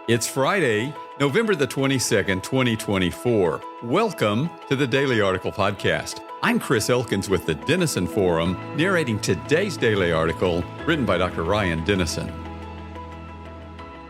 It's Friday, November the 22nd, 2024. Welcome to the Daily Article Podcast. I'm Chris Elkins with the Denison Forum, narrating today's daily article written by Dr. Ryan Denison.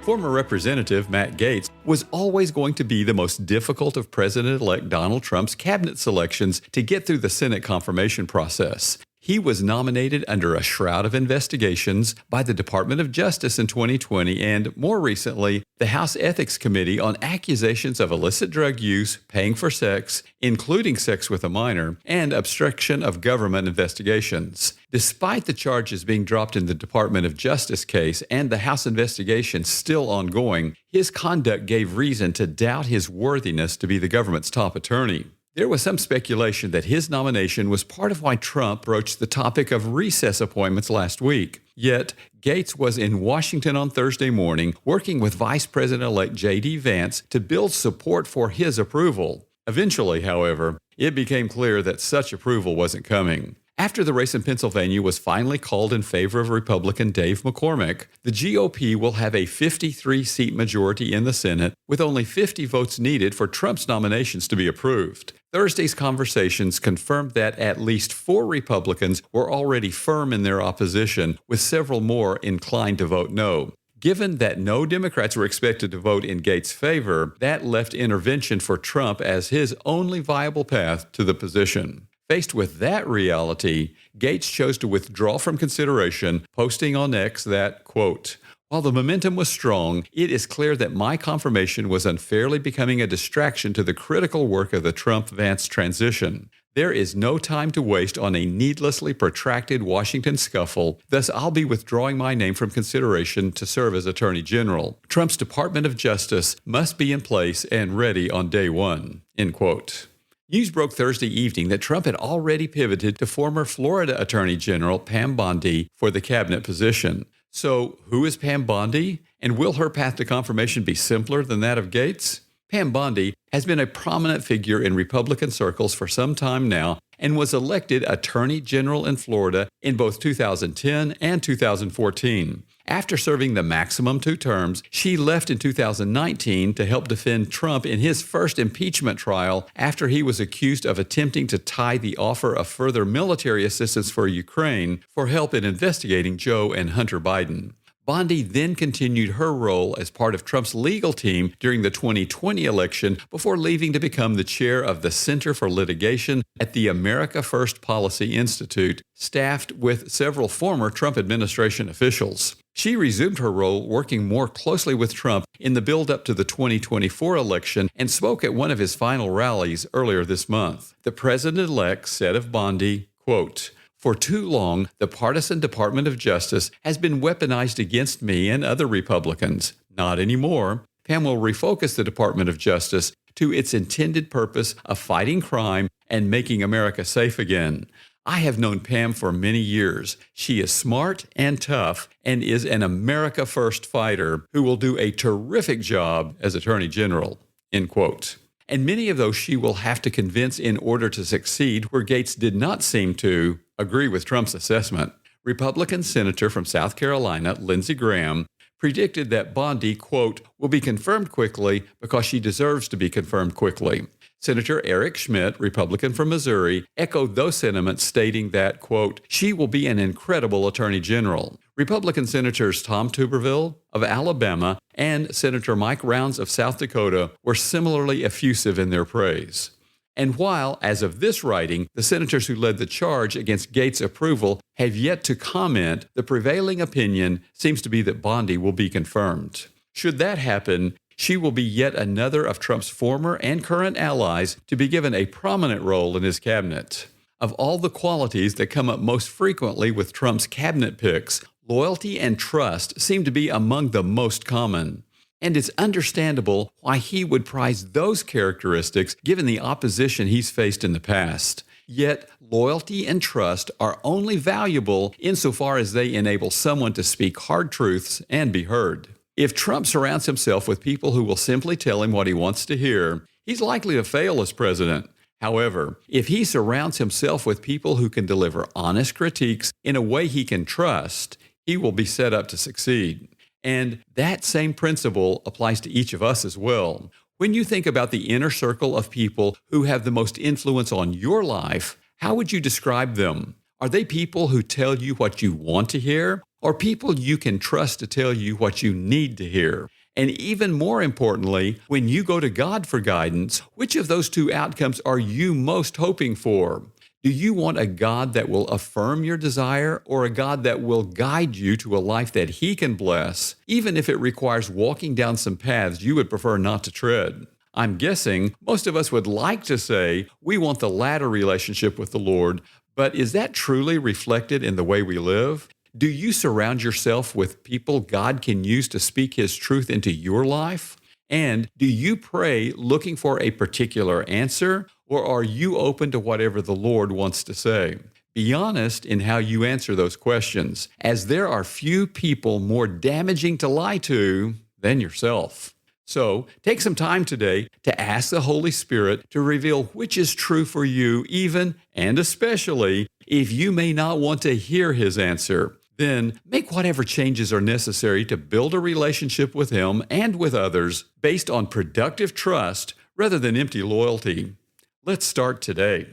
Former Representative Matt Gaetz was always going to be the most difficult of President-elect Donald Trump's cabinet selections to get through the Senate confirmation process. He was nominated under a shroud of investigations by the Department of Justice in 2020 and, more recently, the House Ethics Committee on accusations of illicit drug use, paying for sex, including sex with a minor, and obstruction of government investigations. Despite the charges being dropped in the Department of Justice case and the House investigation still ongoing, his conduct gave reason to doubt his worthiness to be the government's top attorney. There was some speculation that his nomination was part of why Trump broached the topic of recess appointments last week. Yet, Gaetz was in Washington on Thursday morning working with Vice President-elect J.D. Vance to build support for his approval. Eventually, however, it became clear that such approval wasn't coming. After the race in Pennsylvania was finally called in favor of Republican Dave McCormick, the GOP will have a 53-seat majority in the Senate, with only 50 votes needed for Trump's nominations to be approved. Thursday's conversations confirmed that at least 4 Republicans were already firm in their opposition, with several more inclined to vote no. Given that no Democrats were expected to vote in Gaetz' favor, that left intervention for Trump as his only viable path to the position. Faced with that reality, Gaetz chose to withdraw from consideration, posting on X that, quote, "While the momentum was strong, it is clear that my confirmation was unfairly becoming a distraction to the critical work of the Trump-Vance transition. There is no time to waste on a needlessly protracted Washington scuffle, thus I'll be withdrawing my name from consideration to serve as Attorney General. Trump's Department of Justice must be in place and ready on day one," end quote. News broke Thursday evening that Trump had already pivoted to former Florida Attorney General Pam Bondi for the cabinet position. So, who is Pam Bondi, and will her path to confirmation be simpler than that of Gaetz? Pam Bondi has been a prominent figure in Republican circles for some time now and was elected Attorney General in Florida in both 2010 and 2014. After serving the maximum 2 terms, she left in 2019 to help defend Trump in his first impeachment trial after he was accused of attempting to tie the offer of further military assistance for Ukraine for help in investigating Joe and Hunter Biden. Bondi then continued her role as part of Trump's legal team during the 2020 election before leaving to become the chair of the Center for Litigation at the America First Policy Institute, staffed with several former Trump administration officials. She resumed her role working more closely with Trump in the build-up to the 2024 election and spoke at one of his final rallies earlier this month. The president-elect said of Bondi, quote, "For too long, the partisan Department of Justice has been weaponized against me and other Republicans. Not anymore. Pam will refocus the Department of Justice to its intended purpose of fighting crime and making America safe again. I have known Pam for many years. She is smart and tough and is an America First fighter who will do a terrific job as Attorney General," end quote. And many of those she will have to convince in order to succeed, where Gaetz did not seem to agree with Trump's assessment. Republican Senator from South Carolina, Lindsey Graham, predicted that Bondi, quote, "will be confirmed quickly because she deserves to be confirmed quickly." Senator Eric Schmidt, Republican from Missouri, echoed those sentiments, stating that, quote, "she will be an incredible Attorney General." Republican Senators Tom Tuberville of Alabama and Senator Mike Rounds of South Dakota were similarly effusive in their praise. And while, as of this writing, the senators who led the charge against Gaetz' approval have yet to comment, the prevailing opinion seems to be that Bondi will be confirmed. Should that happen, she will be yet another of Trump's former and current allies to be given a prominent role in his cabinet. Of all the qualities that come up most frequently with Trump's cabinet picks, loyalty and trust seem to be among the most common. And it's understandable why he would prize those characteristics given the opposition he's faced in the past. Yet, loyalty and trust are only valuable insofar as they enable someone to speak hard truths and be heard. If Trump surrounds himself with people who will simply tell him what he wants to hear, he's likely to fail as president. However, if he surrounds himself with people who can deliver honest critiques in a way he can trust, he will be set up to succeed. And that same principle applies to each of us as well. When you think about the inner circle of people who have the most influence on your life, how would you describe them? Are they people who tell you what you want to hear, or people you can trust to tell you what you need to hear? And even more importantly, when you go to God for guidance, which of those two outcomes are you most hoping for? Do you want a God that will affirm your desire, or a God that will guide you to a life that He can bless, even if it requires walking down some paths you would prefer not to tread? I'm guessing most of us would like to say we want the latter relationship with the Lord, but is that truly reflected in the way we live? Do you surround yourself with people God can use to speak His truth into your life? And do you pray looking for a particular answer, or are you open to whatever the Lord wants to say? Be honest in how you answer those questions, as there are few people more damaging to lie to than yourself. So take some time today to ask the Holy Spirit to reveal which is true for you, even and especially if you may not want to hear His answer. Then make whatever changes are necessary to build a relationship with Him and with others based on productive trust rather than empty loyalty. Let's start today.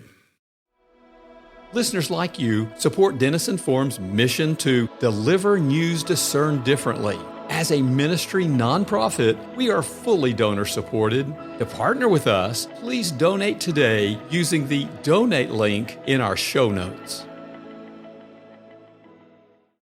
Listeners like you support Denison Forum's mission to deliver news discerned differently. As a ministry nonprofit, we are fully donor supported. To partner with us, please donate today using the donate link in our show notes.